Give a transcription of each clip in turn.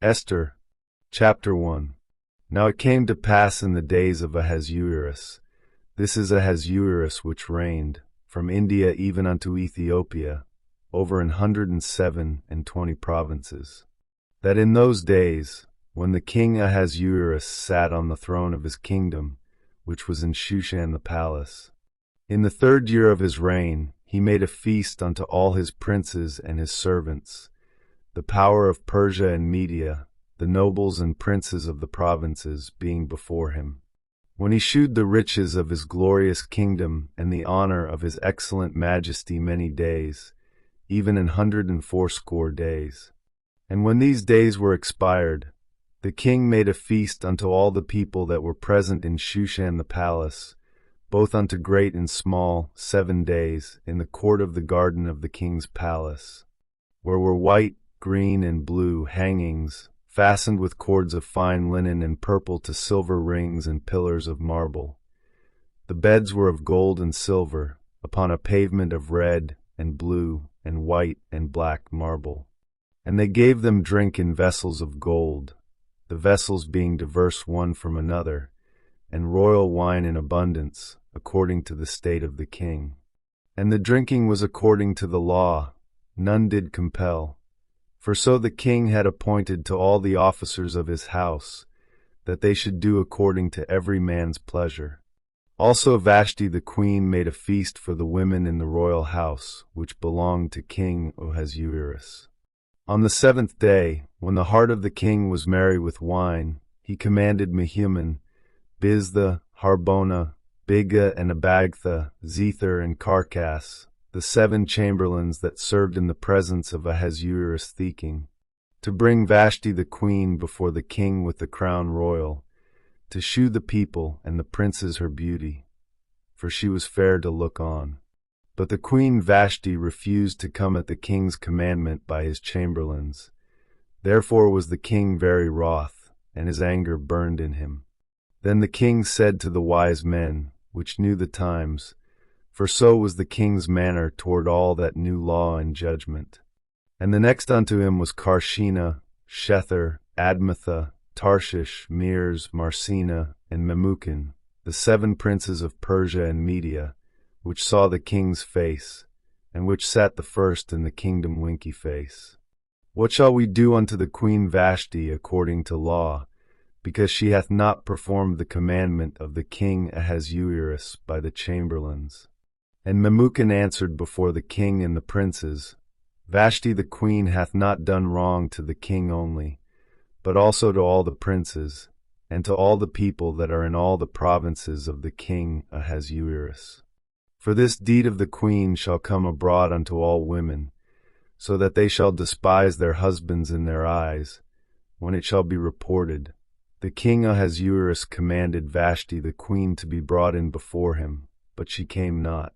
Esther, chapter 1. Now it came to pass in the days of Ahasuerus, this is Ahasuerus which reigned, from India even unto Ethiopia, over 127 provinces, that in those days, when the king Ahasuerus sat on the throne of his kingdom, which was in Shushan the palace, in the 3rd year of his reign, he made a feast unto all his princes and his servants, the power of Persia and Media, the nobles and princes of the provinces being before him. When he shewed the riches of his glorious kingdom and the honor of his excellent majesty many days, even 180 days. And when these days were expired, the king made a feast unto all the people that were present in Shushan the palace, both unto great and small, 7 days, in the court of the garden of the king's palace, where were white, green, and blue hangings, fastened with cords of fine linen and purple to silver rings and pillars of marble. The beds were of gold and silver, upon a pavement of red, and blue, and white, and black marble. And they gave them drink in vessels of gold, the vessels being diverse one from another, and royal wine in abundance, according to the state of the king. And the drinking was according to the law, none did compel. For so the king had appointed to all the officers of his house, that they should do according to every man's pleasure. Also Vashti the queen made a feast for the women in the royal house, which belonged to King Ahasuerus. On the 7th day, when the heart of the king was merry with wine, he commanded Mehuman, Biztha, Harbona, Bigga, and Abagtha, Zethar, and Carcass, the 7 chamberlains that served in the presence of Ahasuerus the king, to bring Vashti the queen before the king with the crown royal, to shew the people and the princes her beauty, for she was fair to look on. But the queen Vashti refused to come at the king's commandment by his chamberlains. Therefore was the king very wroth, and his anger burned in him. Then the king said to the wise men, which knew the times, for so was the king's manner toward all that knew law and judgment. And the next unto him was Carshena, Shethar, Admatha, Tarshish, Meres, Marsena, and Memucan, the 7 princes of Persia and Media, which saw the king's face, and which sat the first in the kingdom winky face. What shall we do unto the queen Vashti according to law, because she hath not performed the commandment of the king Ahasuerus by the chamberlains? And Memucan answered before the king and the princes, Vashti the queen hath not done wrong to the king only, but also to all the princes, and to all the people that are in all the provinces of the king Ahasuerus. For this deed of the queen shall come abroad unto all women, so that they shall despise their husbands in their eyes, when it shall be reported, the king Ahasuerus commanded Vashti the queen to be brought in before him, but she came not.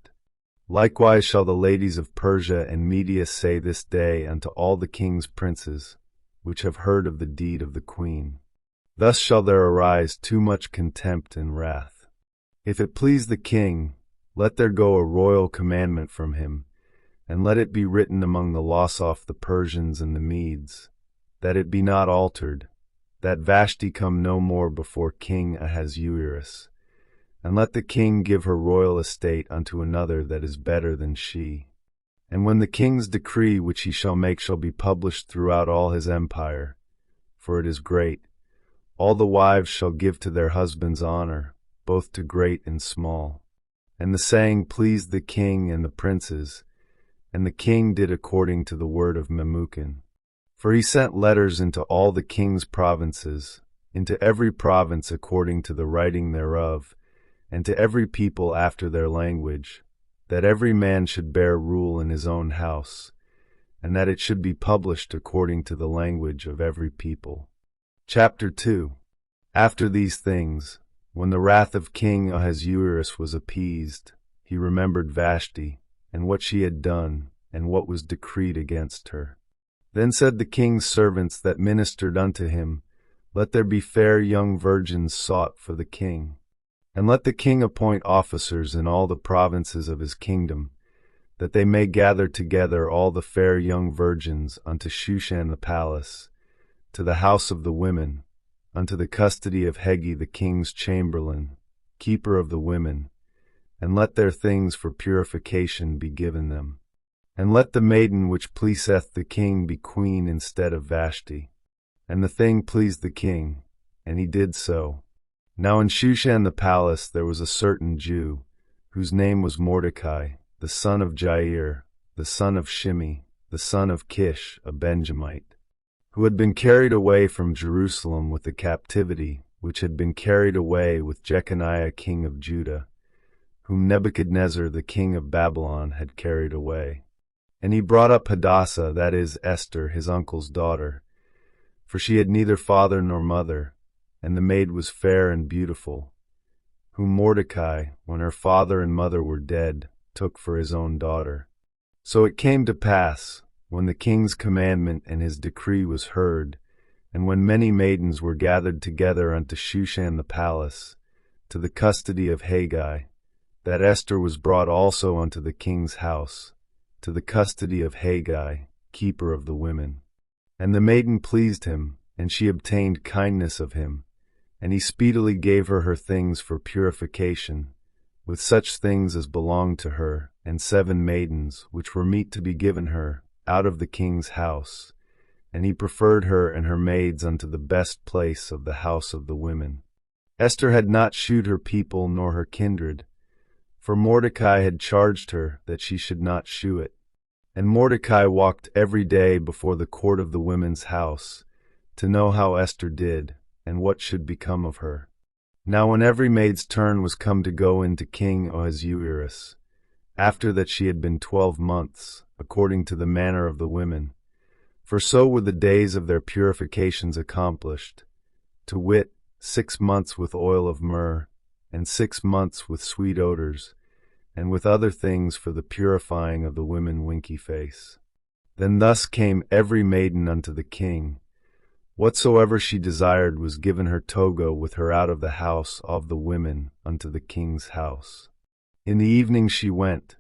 Likewise shall the ladies of Persia and Media say this day unto all the king's princes, which have heard of the deed of the queen. Thus shall there arise too much contempt and wrath. If it please the king, let there go a royal commandment from him, and let it be written among the Losoph the Persians and the Medes, that it be not altered, that Vashti come no more before King Ahasuerus, and let the king give her royal estate unto another that is better than she. And when the king's decree which he shall make shall be published throughout all his empire, for it is great, all the wives shall give to their husbands honor, both to great and small. And the saying pleased the king and the princes, and the king did according to the word of Memucan. For he sent letters into all the king's provinces, into every province according to the writing thereof, and to every people after their language, that every man should bear rule in his own house, and that it should be published according to the language of every people. Chapter 2. After these things, when the wrath of King Ahasuerus was appeased, he remembered Vashti, and what she had done, and what was decreed against her. Then said the king's servants that ministered unto him, Let there be fair young virgins sought for the king. And let the king appoint officers in all the provinces of his kingdom, that they may gather together all the fair young virgins unto Shushan the palace, to the house of the women, unto the custody of Hegi the king's chamberlain, keeper of the women, and let their things for purification be given them. And let the maiden which pleaseth the king be queen instead of Vashti. And the thing pleased the king, and he did so. Now in Shushan the palace there was a certain Jew, whose name was Mordecai, the son of Jair, the son of Shimei, the son of Kish, a Benjamite, who had been carried away from Jerusalem with the captivity, which had been carried away with Jeconiah king of Judah, whom Nebuchadnezzar the king of Babylon had carried away. And he brought up Hadassah, that is, Esther, his uncle's daughter, for she had neither father nor mother, and the maid was fair and beautiful, whom Mordecai, when her father and mother were dead, took for his own daughter. So it came to pass, when the king's commandment and his decree was heard, and when many maidens were gathered together unto Shushan the palace, to the custody of Haggai, that Esther was brought also unto the king's house, to the custody of Haggai, keeper of the women. And the maiden pleased him, and she obtained kindness of him, and he speedily gave her things for purification, with such things as belonged to her, and 7 maidens, which were meet to be given her, out of the king's house. And he preferred her and her maids unto the best place of the house of the women. Esther had not shewed her people nor her kindred, for Mordecai had charged her that she should not shew it. And Mordecai walked every day before the court of the women's house, to know how Esther did, and what should become of her. Now when every maid's turn was come to go in to King Ahasuerus, after that she had been 12 months, according to the manner of the women, for so were the days of their purifications accomplished, to wit, 6 months with oil of myrrh, and 6 months with sweet odors, and with other things for the purifying of the women winky face. Then thus came every maiden unto the king. Whatsoever she desired was given her togo with her out of the house of the women unto the king's house. In the evening she went,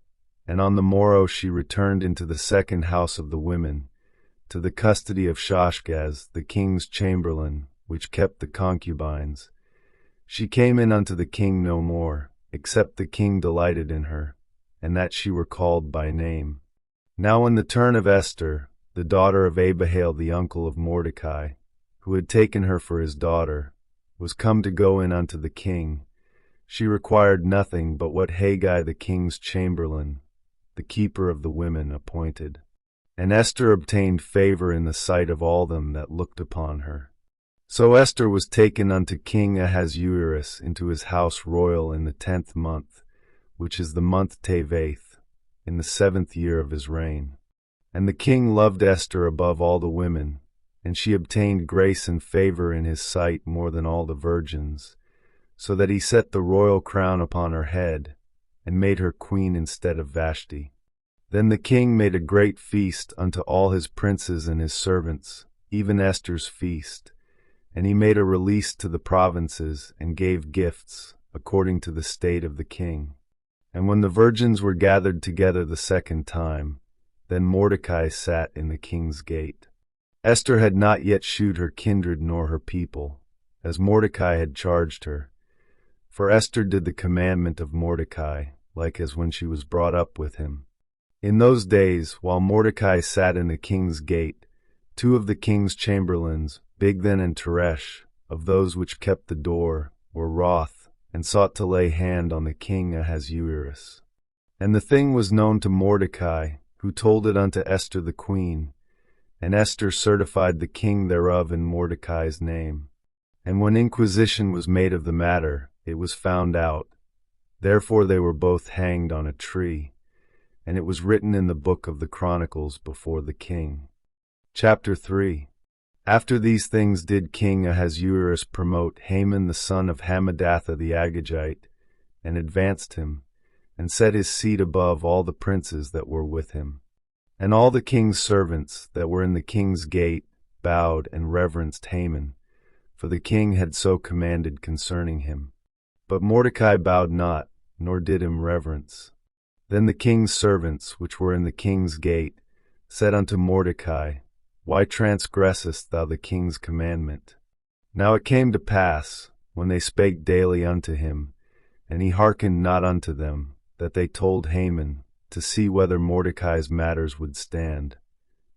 and on the morrow she returned into the second house of the women, to the custody of Shashgaz, the king's chamberlain, which kept the concubines. She came in unto the king no more, except the king delighted in her, and that she were called by name. Now in the turn of Esther, the daughter of Abihail the uncle of Mordecai, who had taken her for his daughter, was come to go in unto the king, she required nothing but what Haggai the king's chamberlain, the keeper of the women, appointed. And Esther obtained favor in the sight of all them that looked upon her. So Esther was taken unto King Ahasuerus into his house royal in the 10th month, which is the month Tevath, in the 7th year of his reign. And the king loved Esther above all the women, and she obtained grace and favor in his sight more than all the virgins, so that he set the royal crown upon her head, and made her queen instead of Vashti. Then the king made a great feast unto all his princes and his servants, even Esther's feast, and he made a release to the provinces, and gave gifts, according to the state of the king. And when the virgins were gathered together the second time, then Mordecai sat in the king's gate. Esther had not yet shewed her kindred nor her people, as Mordecai had charged her. For Esther did the commandment of Mordecai, like as when she was brought up with him. In those days, while Mordecai sat in the king's gate, 2 of the king's chamberlains, Bigthan and Teresh, of those which kept the door, were wroth, and sought to lay hand on the king Ahasuerus. And the thing was known to Mordecai, who told it unto Esther the queen, and Esther certified the king thereof in Mordecai's name. And when inquisition was made of the matter, it was found out. Therefore they were both hanged on a tree, and it was written in the book of the Chronicles before the king. Chapter 3. After these things did King Ahasuerus promote Haman the son of Hammedatha the Agagite, and advanced him, and set his seat above all the princes that were with him. And all the king's servants that were in the king's gate bowed and reverenced Haman, for the king had so commanded concerning him. But Mordecai bowed not, nor did him reverence. Then the king's servants, which were in the king's gate, said unto Mordecai, Why transgressest thou the king's commandment? Now it came to pass, when they spake daily unto him, and he hearkened not unto them, that they told Haman, to see whether Mordecai's matters would stand,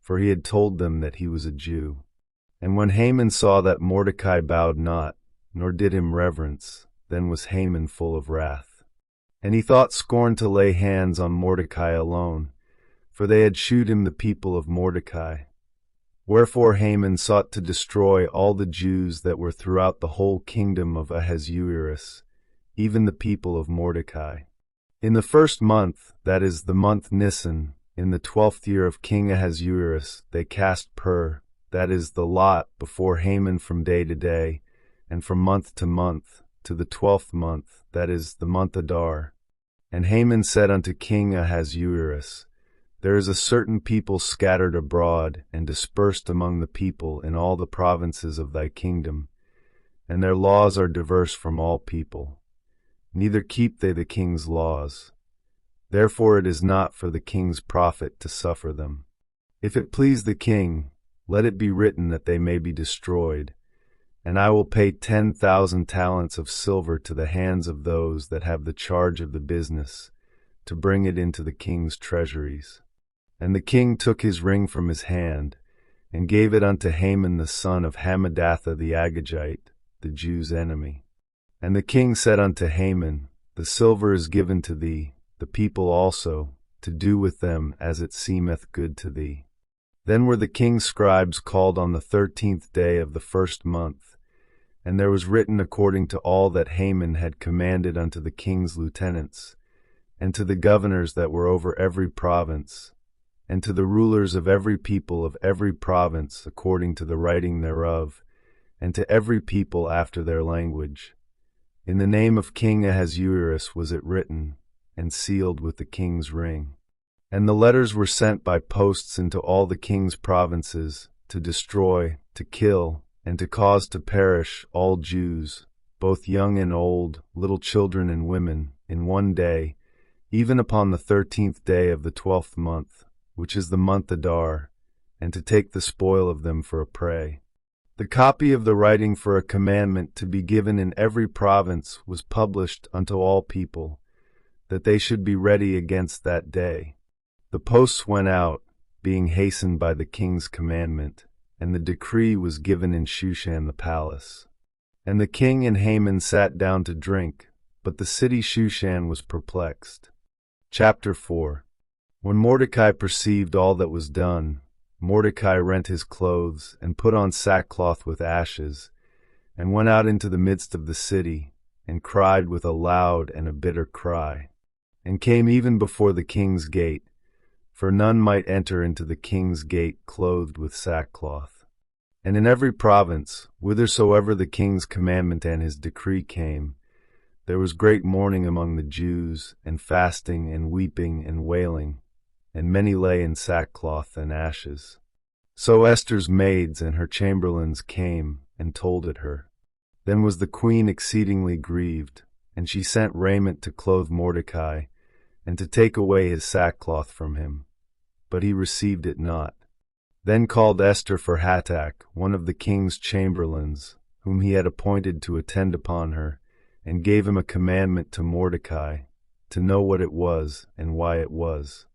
for he had told them that he was a Jew. And when Haman saw that Mordecai bowed not, nor did him reverence, then was Haman full of wrath. And he thought scorn to lay hands on Mordecai alone, for they had shewed him the people of Mordecai. Wherefore Haman sought to destroy all the Jews that were throughout the whole kingdom of Ahasuerus, even the people of Mordecai. In the 1st month, that is, the month Nisan, in the 12th year of King Ahasuerus, they cast pur, that is, the lot, before Haman from day to day, and from month to month, to the 12th month, that is, the month Adar. And Haman said unto King Ahasuerus, There is a certain people scattered abroad, and dispersed among the people in all the provinces of thy kingdom, and their laws are diverse from all people. Neither keep they the king's laws. Therefore it is not for the king's profit to suffer them. If it please the king, let it be written that they may be destroyed, and I will pay 10,000 talents of silver to the hands of those that have the charge of the business, to bring it into the king's treasuries. And the king took his ring from his hand, and gave it unto Haman the son of Hammedatha the Agagite, the Jews' enemy. And the king said unto Haman, The silver is given to thee, the people also, to do with them as it seemeth good to thee. Then were the king's scribes called on the 13th day of the 1st month, and there was written according to all that Haman had commanded unto the king's lieutenants, and to the governors that were over every province, and to the rulers of every people of every province according to the writing thereof, and to every people after their language. In the name of King Ahasuerus was it written, and sealed with the king's ring. And the letters were sent by posts into all the king's provinces, to destroy, to kill, and to cause to perish all Jews, both young and old, little children and women, in one day, even upon the 13th day of the 12th month, which is the month Adar, and to take the spoil of them for a prey. The copy of the writing for a commandment to be given in every province was published unto all people, that they should be ready against that day. The posts went out, being hastened by the king's commandment, and the decree was given in Shushan the palace. And the king and Haman sat down to drink, but the city Shushan was perplexed. Chapter 4. When Mordecai perceived all that was done, Mordecai rent his clothes, and put on sackcloth with ashes, and went out into the midst of the city, and cried with a loud and a bitter cry, and came even before the king's gate, for none might enter into the king's gate clothed with sackcloth. And in every province, whithersoever the king's commandment and his decree came, there was great mourning among the Jews, and fasting, and weeping, and wailing, and many lay in sackcloth and ashes. So Esther's maids and her chamberlains came and told it her. Then was the queen exceedingly grieved, and she sent raiment to clothe Mordecai, and to take away his sackcloth from him. But he received it not. Then called Esther for Hatach, one of the king's chamberlains, whom he had appointed to attend upon her, and gave him a commandment to Mordecai, to know what it was and why it was.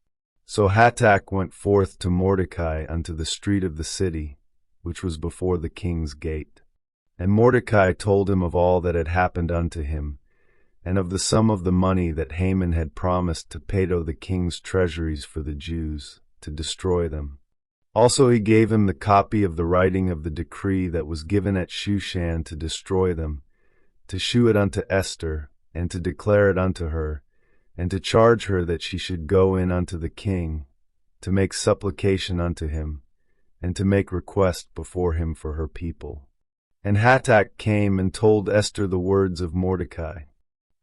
So Hatach went forth to Mordecai unto the street of the city, which was before the king's gate. And Mordecai told him of all that had happened unto him, and of the sum of the money that Haman had promised to pay to the king's treasuries for the Jews, to destroy them. Also he gave him the copy of the writing of the decree that was given at Shushan to destroy them, to shew it unto Esther, and to declare it unto her, and to charge her that she should go in unto the king, to make supplication unto him, and to make request before him for her people. And Hatach came and told Esther the words of Mordecai.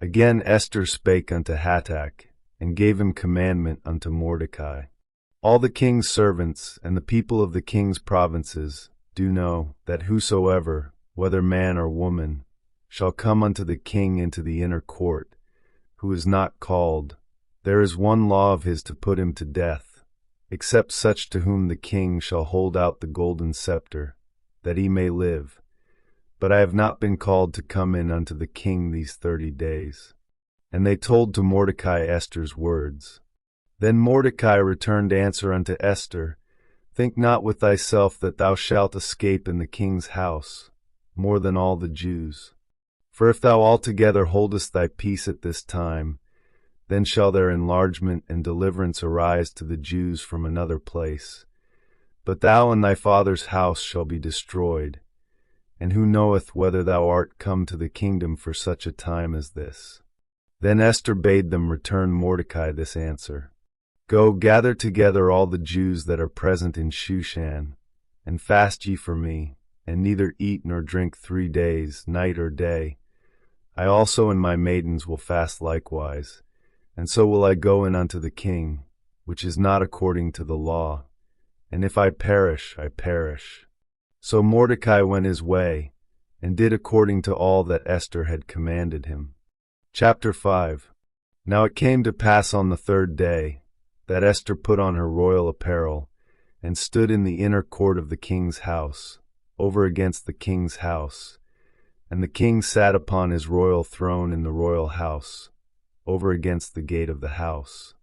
Again Esther spake unto Hatach, and gave him commandment unto Mordecai. All the king's servants and the people of the king's provinces do know that whosoever, whether man or woman, shall come unto the king into the inner court, who is not called, there is one law of his to put him to death, except such to whom the king shall hold out the golden scepter, that he may live. But I have not been called to come in unto the king these 30 days. And they told to Mordecai Esther's words. Then Mordecai returned answer unto Esther, Think not with thyself that thou shalt escape in the king's house, more than all the Jews. For if thou altogether holdest thy peace at this time, then shall their enlargement and deliverance arise to the Jews from another place. But thou and thy father's house shall be destroyed. And who knoweth whether thou art come to the kingdom for such a time as this? Then Esther bade them return Mordecai this answer. Go, gather together all the Jews that are present in Shushan, and fast ye for me, and neither eat nor drink 3 days, night or day. I also and my maidens will fast likewise, and so will I go in unto the king, which is not according to the law. And if I perish, I perish. So Mordecai went his way, and did according to all that Esther had commanded him. Chapter 5. Now it came to pass on the 3rd day, that Esther put on her royal apparel, and stood in the inner court of the king's house, over against the king's house. And the king sat upon his royal throne in the royal house, over against the gate of the house.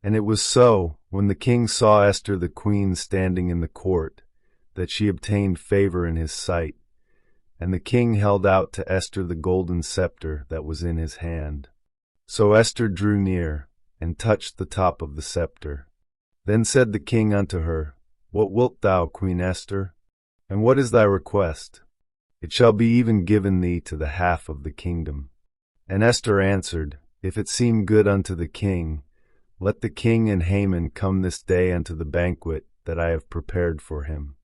And it was so, when the king saw Esther the queen standing in the court, that she obtained favor in his sight. And the king held out to Esther the golden scepter that was in his hand. So Esther drew near, and touched the top of the scepter. Then said the king unto her, What wilt thou, Queen Esther? And what is thy request? It shall be even given thee to the half of the kingdom. And Esther answered, If it seem good unto the king, let the king and Haman come this day unto the banquet that I have prepared for him.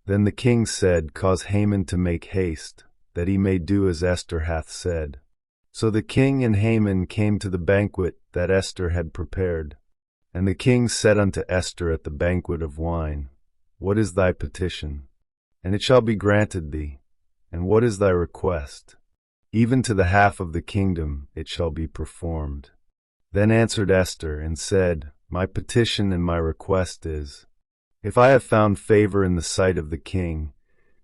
Then the king said, Cause Haman to make haste, that he may do as Esther hath said. So the king and Haman came to the banquet that Esther had prepared. And the king said unto Esther at the banquet of wine, What is thy petition? And it shall be granted thee. And what is thy request? Even to the half of the kingdom it shall be performed. Then answered Esther and said, My petition and my request is, If I have found favor in the sight of the king,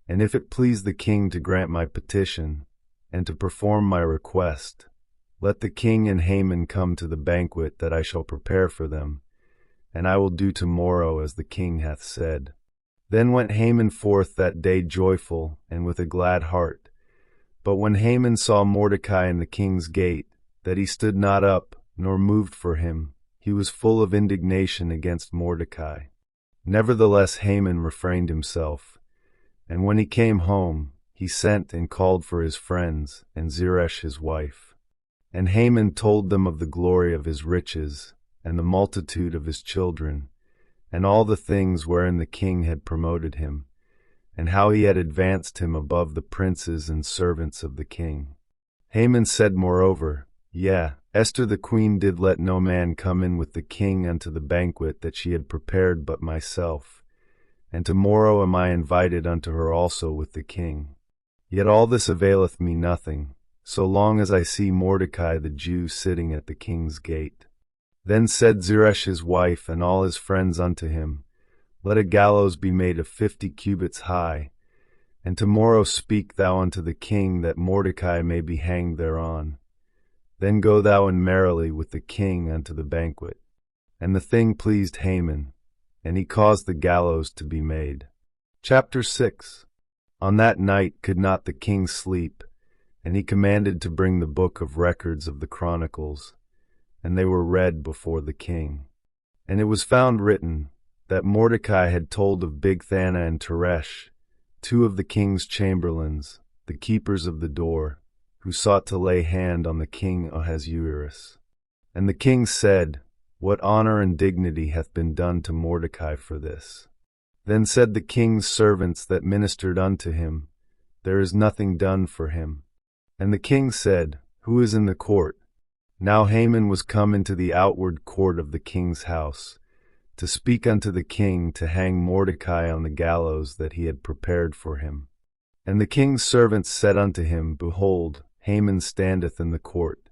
and if it please the king to grant my petition, and to perform my request, let the king and Haman come to the banquet that I shall prepare for them, and I will do tomorrow as the king hath said. Then went Haman forth that day joyful and with a glad heart. But when Haman saw Mordecai in the king's gate, that he stood not up, nor moved for him, he was full of indignation against Mordecai. Nevertheless Haman refrained himself, and when he came home, he sent and called for his friends, and Zeresh his wife. And Haman told them of the glory of his riches, and the multitude of his children, and all the things wherein the king had promoted him, and how he had advanced him above the princes and servants of the king. Haman said moreover, Yea, Esther the queen did let no man come in with the king unto the banquet that she had prepared but myself, and tomorrow am I invited unto her also with the king. Yet all this availeth me nothing, so long as I see Mordecai the Jew sitting at the king's gate. Then said Zeresh his wife and all his friends unto him, Let a gallows be made of 50 cubits high, and tomorrow speak thou unto the king that Mordecai may be hanged thereon. Then go thou in merrily with the king unto the banquet. And the thing pleased Haman, and he caused the gallows to be made. Chapter 6. On that night could not the king sleep, and he commanded to bring the book of records of the chronicles, and they were read before the king. And it was found written that Mordecai had told of Bigthana and Teresh, 2 of the king's chamberlains, the keepers of the door, who sought to lay hand on the king Ahasuerus. And the king said, What honor and dignity hath been done to Mordecai for this? Then said the king's servants that ministered unto him, There is nothing done for him. And the king said, Who is in the court? Now Haman was come into the outward court of the king's house, to speak unto the king to hang Mordecai on the gallows that he had prepared for him. And the king's servants said unto him, Behold, Haman standeth in the court.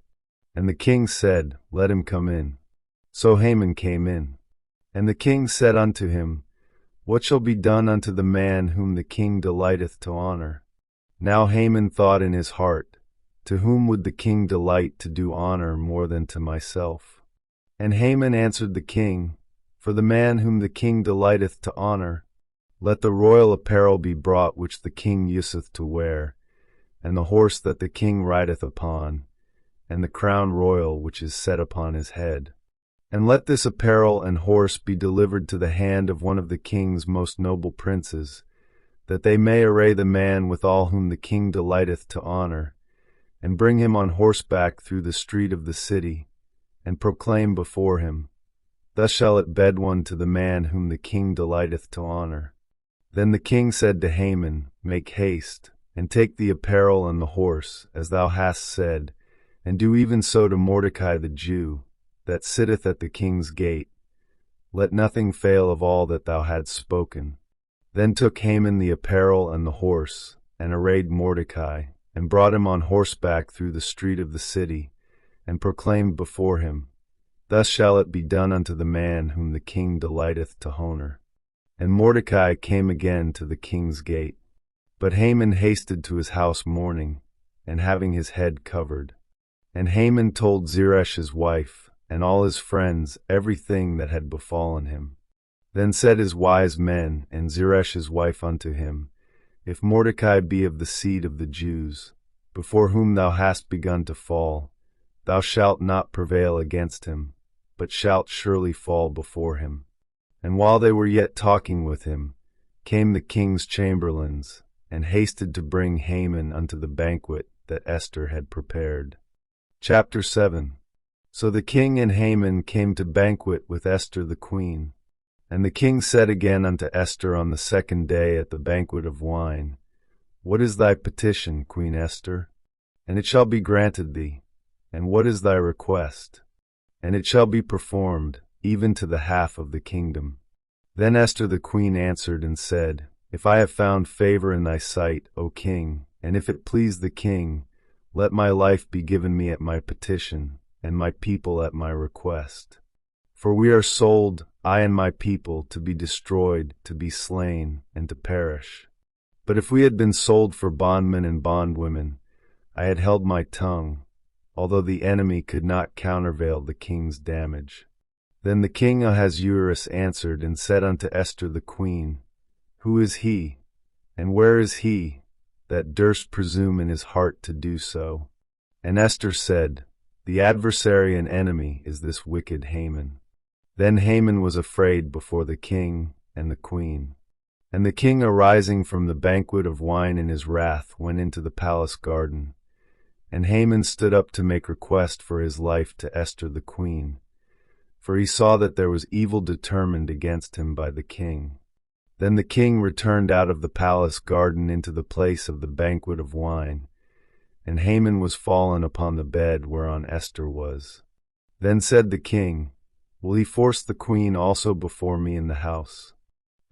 And the king said, Let him come in. So Haman came in. And the king said unto him, What shall be done unto the man whom the king delighteth to honor? Now Haman thought in his heart, To whom would the king delight to do honor more than to myself? And Haman answered the king, For the man whom the king delighteth to honor, let the royal apparel be brought which the king useth to wear, and the horse that the king rideth upon, and the crown royal which is set upon his head. And let this apparel and horse be delivered to the hand of one of the king's most noble princes, that they may array the man withal whom the king delighteth to honor, and bring him on horseback through the street of the city, and proclaim before him, Thus shall it bed one to the man whom the king delighteth to honor. Then the king said to Haman, Make haste, and take the apparel and the horse, as thou hast said, and do even so to Mordecai the Jew, that sitteth at the king's gate. Let nothing fail of all that thou hadst spoken. Then took Haman the apparel and the horse, and arrayed Mordecai, and brought him on horseback through the street of the city, and proclaimed before him, Thus shall it be done unto the man whom the king delighteth to honor. And Mordecai came again to the king's gate. But Haman hasted to his house mourning, and having his head covered. And Haman told Zeresh's wife, and all his friends, everything that had befallen him. Then said his wise men and Zeresh's wife unto him, If Mordecai be of the seed of the Jews, before whom thou hast begun to fall, thou shalt not prevail against him, but shalt surely fall before him. And while they were yet talking with him, came the king's chamberlains, and hasted to bring Haman unto the banquet that Esther had prepared. Chapter 7. So the king and Haman came to banquet with Esther the queen. And the king said again unto Esther on the second day at the banquet of wine, What is thy petition, Queen Esther? And it shall be granted thee. And what is thy request? And it shall be performed, even to the half of the kingdom. Then Esther the queen answered and said, If I have found favor in thy sight, O king, and if it please the king, let my life be given me at my petition, and my people at my request. For we are sold, I and my people, to be destroyed, to be slain, and to perish. But if we had been sold for bondmen and bondwomen, I had held my tongue, although the enemy could not countervail the king's damage. Then the king Ahasuerus answered and said unto Esther the queen, Who is he, and where is he, that durst presume in his heart to do so? And Esther said, The adversary and enemy is this wicked Haman. Then Haman was afraid before the king and the queen. And the king, arising from the banquet of wine in his wrath, went into the palace garden. And Haman stood up to make request for his life to Esther the queen, for he saw that there was evil determined against him by the king. Then the king returned out of the palace garden into the place of the banquet of wine, and Haman was fallen upon the bed whereon Esther was. Then said the king, Will he force the queen also before me in the house?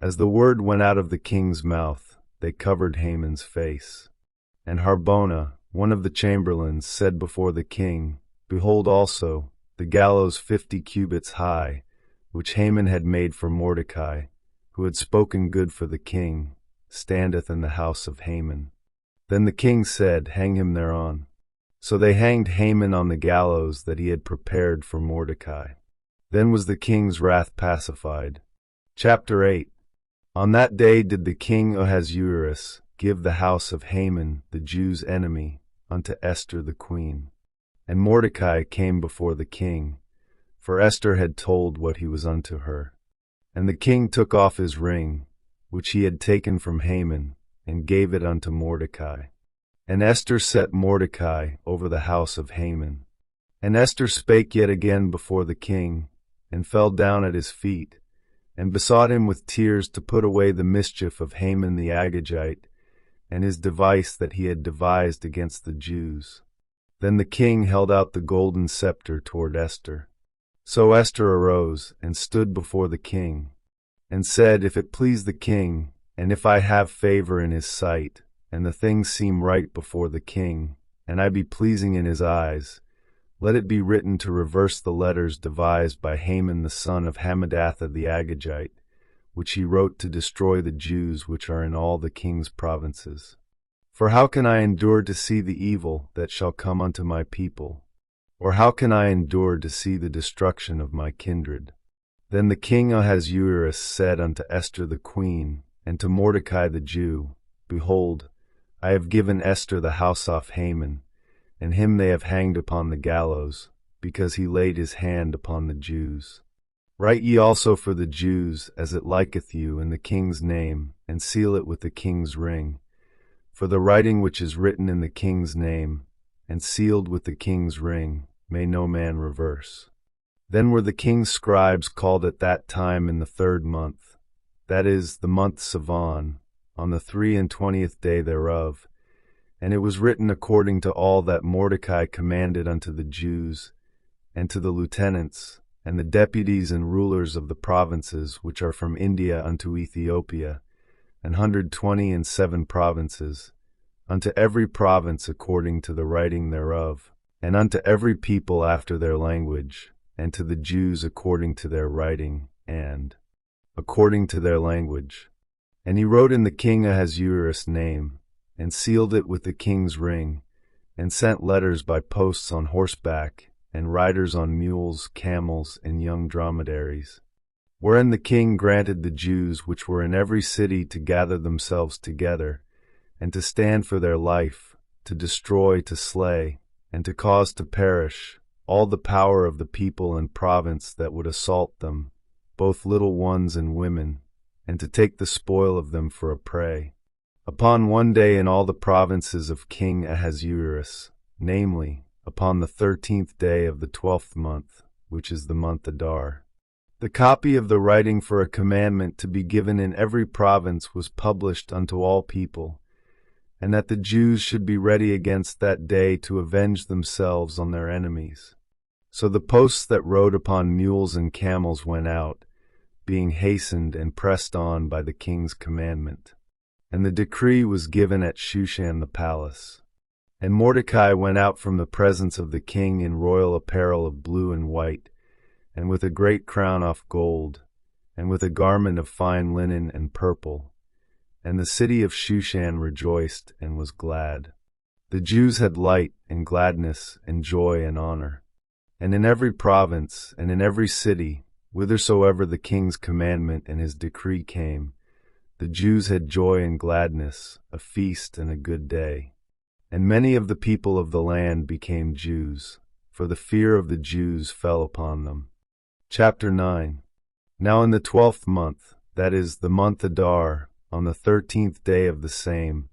As the word went out of the king's mouth, they covered Haman's face. And Harbona, one of the chamberlains, said before the king, Behold also, the gallows 50 cubits high, which Haman had made for Mordecai, who had spoken good for the king, standeth in the house of Haman. Then the king said, Hang him thereon. So they hanged Haman on the gallows that he had prepared for Mordecai. Then was the king's wrath pacified. Chapter 8. On that day did the king Ahasuerus give the house of Haman, the Jews' enemy, unto Esther the queen. And Mordecai came before the king, for Esther had told what he was unto her. And the king took off his ring, which he had taken from Haman, and gave it unto Mordecai. And Esther set Mordecai over the house of Haman. And Esther spake yet again before the king, and fell down at his feet, and besought him with tears to put away the mischief of Haman the Agagite, and his device that he had devised against the Jews. Then the king held out the golden scepter toward Esther. So Esther arose, and stood before the king, and said, If it please the king, and if I have favor in his sight, and the things seem right before the king, and I be pleasing in his eyes, Let it be written to reverse the letters devised by Haman the son of Hammedatha the Agagite, which he wrote to destroy the Jews which are in all the king's provinces. For how can I endure to see the evil that shall come unto my people? Or how can I endure to see the destruction of my kindred? Then the king Ahasuerus said unto Esther the queen, and to Mordecai the Jew, Behold, I have given Esther the house of Haman, and him they have hanged upon the gallows, because he laid his hand upon the Jews. Write ye also for the Jews, as it liketh you, in the king's name, and seal it with the king's ring. For the writing which is written in the king's name, and sealed with the king's ring, may no man reverse. Then were the king's scribes called at that time in the 3rd month, that is, the month Sivan, on the 23 day thereof. And it was written according to all that Mordecai commanded unto the Jews, and to the lieutenants, and the deputies and rulers of the provinces which are from India unto Ethiopia, 127 provinces, unto every province according to the writing thereof, and unto every people after their language, and to the Jews according to their writing, and according to their language. And he wrote in the king Ahasuerus' name, and sealed it with the king's ring, and sent letters by posts on horseback, and riders on mules, camels, and young dromedaries, wherein the king granted the Jews which were in every city to gather themselves together, and to stand for their life, to destroy, to slay, and to cause to perish all the power of the people and province that would assault them, both little ones and women, and to take the spoil of them for a prey. Upon one day in all the provinces of King Ahasuerus, namely, upon the 13th day of the 12th month, which is the month Adar, the copy of the writing for a commandment to be given in every province was published unto all people, and that the Jews should be ready against that day to avenge themselves on their enemies. So the posts that rode upon mules and camels went out, being hastened and pressed on by the king's commandment. And the decree was given at Shushan the palace. And Mordecai went out from the presence of the king in royal apparel of blue and white, and with a great crown of gold, and with a garment of fine linen and purple. And the city of Shushan rejoiced and was glad. The Jews had light and gladness and joy and honor. And in every province and in every city, whithersoever the king's commandment and his decree came, the Jews had joy and gladness, a feast and a good day. And many of the people of the land became Jews, for the fear of the Jews fell upon them. Chapter 9. Now in the 12th month, that is, the month Adar, on the 13th day of the same,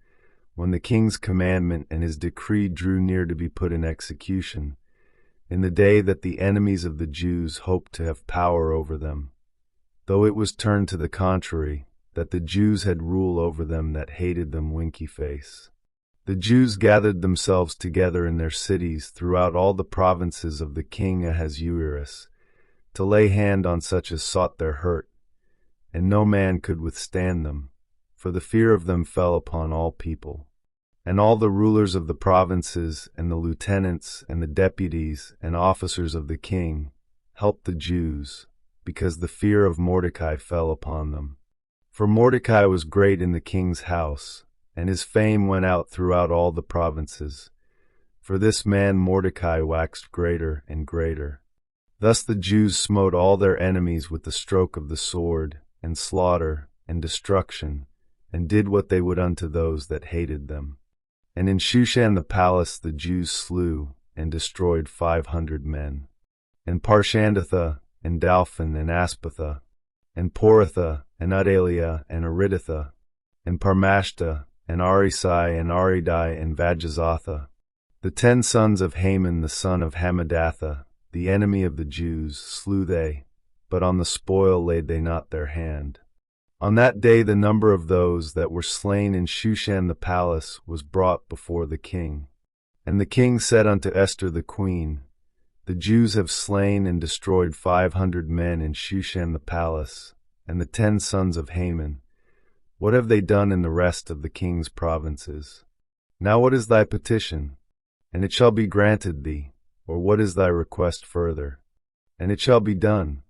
when the king's commandment and his decree drew near to be put in execution, in the day that the enemies of the Jews hoped to have power over them, though it was turned to the contrary, that the Jews had rule over them that hated them winky face. The Jews gathered themselves together in their cities throughout all the provinces of the king Ahasuerus, to lay hand on such as sought their hurt, and no man could withstand them, for the fear of them fell upon all people. And all the rulers of the provinces, and the lieutenants, and the deputies, and officers of the king, helped the Jews, because the fear of Mordecai fell upon them. For Mordecai was great in the king's house, and his fame went out throughout all the provinces. For this man Mordecai waxed greater and greater. Thus the Jews smote all their enemies with the stroke of the sword, and slaughter, and destruction, and did what they would unto those that hated them. And in Shushan the palace the Jews slew, and destroyed 500 men. And Parshandatha, and Dalphon, and Aspatha, and Poratha, and Udaliah, and Ariditha, and Parmashta, and Arisai, and Aridai, and Vajazatha, the 10 sons of Haman the son of Hammedatha, the enemy of the Jews, slew they, but on the spoil laid they not their hand. On that day the number of those that were slain in Shushan the palace was brought before the king. And the king said unto Esther the queen, The Jews have slain and destroyed 500 men in Shushan the palace, and the 10 sons of Haman. What have they done in the rest of the king's provinces? Now what is thy petition? And it shall be granted thee. Or what is thy request further? And it shall be done.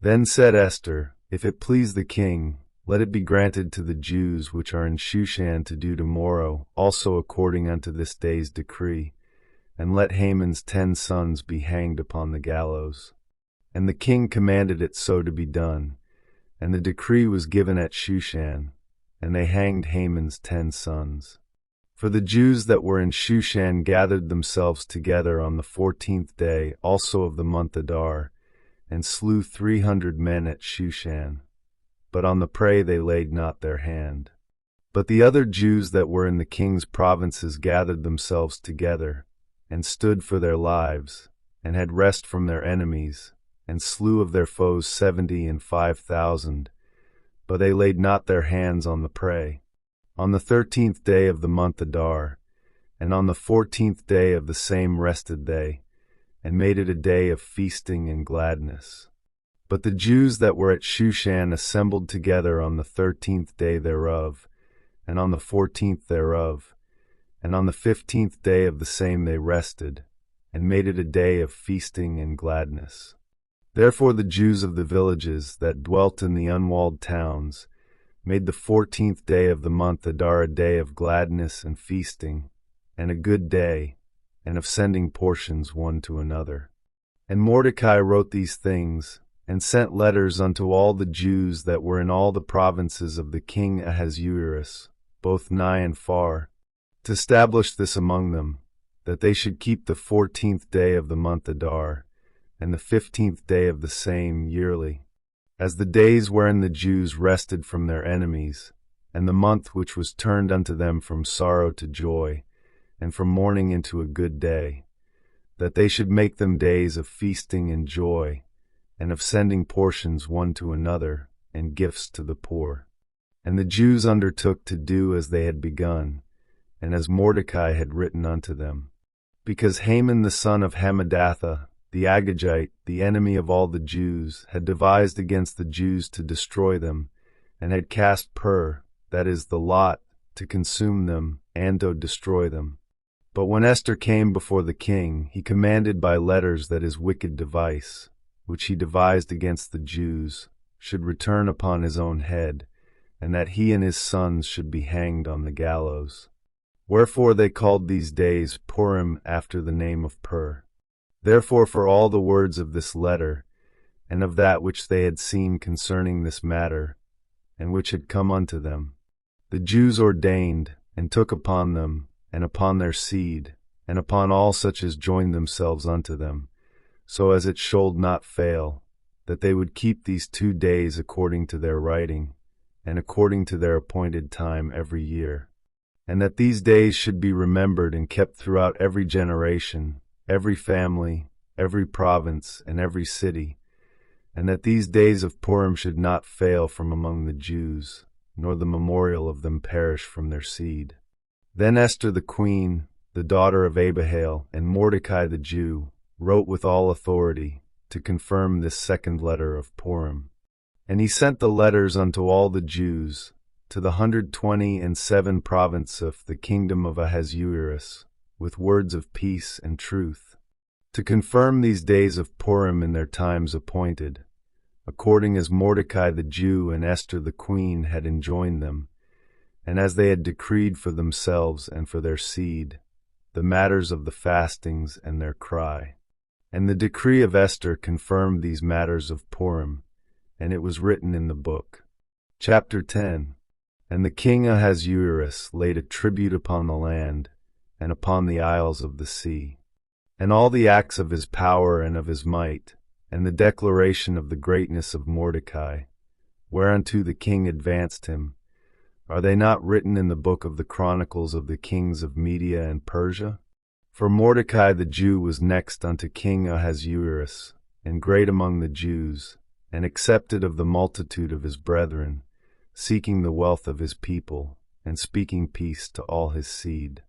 Then said Esther, If it please the king, let it be granted to the Jews which are in Shushan to do tomorrow, also according unto this day's decree, and let Haman's 10 sons be hanged upon the gallows. And the king commanded it so to be done, and the decree was given at Shushan, and they hanged Haman's 10 sons. For the Jews that were in Shushan gathered themselves together on the 14th day also of the month Adar, and slew 300 men at Shushan. But on the prey they laid not their hand. But the other Jews that were in the king's provinces gathered themselves together, and stood for their lives, and had rest from their enemies, and slew of their foes 75,000, but they laid not their hands on the prey. On the 13th day of the month Adar, and on the 14th day of the same rested they, and made it a day of feasting and gladness. But the Jews that were at Shushan assembled together on the 13th day thereof, and on the 14th thereof, and on the 15th day of the same they rested, and made it a day of feasting and gladness. Therefore the Jews of the villages that dwelt in the unwalled towns made the 14th day of the month Adar a day of gladness and feasting, and a good day, and of sending portions one to another. And Mordecai wrote these things, and sent letters unto all the Jews that were in all the provinces of the king Ahasuerus, both nigh and far, to establish this among them, that they should keep the 14th day of the month Adar, and the 15th day of the same yearly, as the days wherein the Jews rested from their enemies, and the month which was turned unto them from sorrow to joy, and from mourning into a good day, that they should make them days of feasting and joy, and of sending portions one to another, and gifts to the poor. And the Jews undertook to do as they had begun, and as Mordecai had written unto them. Because Haman the son of Hammedatha, the Agagite, the enemy of all the Jews, had devised against the Jews to destroy them, and had cast pur, that is, the lot, to consume them, and to destroy them. But when Esther came before the king, he commanded by letters that his wicked device, which he devised against the Jews, should return upon his own head, and that he and his sons should be hanged on the gallows. Wherefore they called these days Purim after the name of Pur. Therefore for all the words of this letter, and of that which they had seen concerning this matter, and which had come unto them, the Jews ordained, and took upon them, and upon their seed, and upon all such as joined themselves unto them, so as it should not fail, that they would keep these 2 days according to their writing, and according to their appointed time every year, and that these days should be remembered and kept throughout every generation, every family, every province, and every city, and that these days of Purim should not fail from among the Jews, nor the memorial of them perish from their seed. Then Esther the queen, the daughter of Abihail, and Mordecai the Jew, wrote with all authority, to confirm this second letter of Purim. And he sent the letters unto all the Jews, to the 127 province of the kingdom of Ahasuerus, with words of peace and truth, to confirm these days of Purim in their times appointed, according as Mordecai the Jew and Esther the queen had enjoined them, and as they had decreed for themselves and for their seed, the matters of the fastings and their cry. And the decree of Esther confirmed these matters of Purim, and it was written in the book. Chapter 10. And the king Ahasuerus laid a tribute upon the land, and upon the isles of the sea, and all the acts of his power and of his might, and the declaration of the greatness of Mordecai, whereunto the king advanced him, are they not written in the book of the chronicles of the kings of Media and Persia? For Mordecai the Jew was next unto King Ahasuerus, and great among the Jews, and accepted of the multitude of his brethren, seeking the wealth of his people, and speaking peace to all his seed.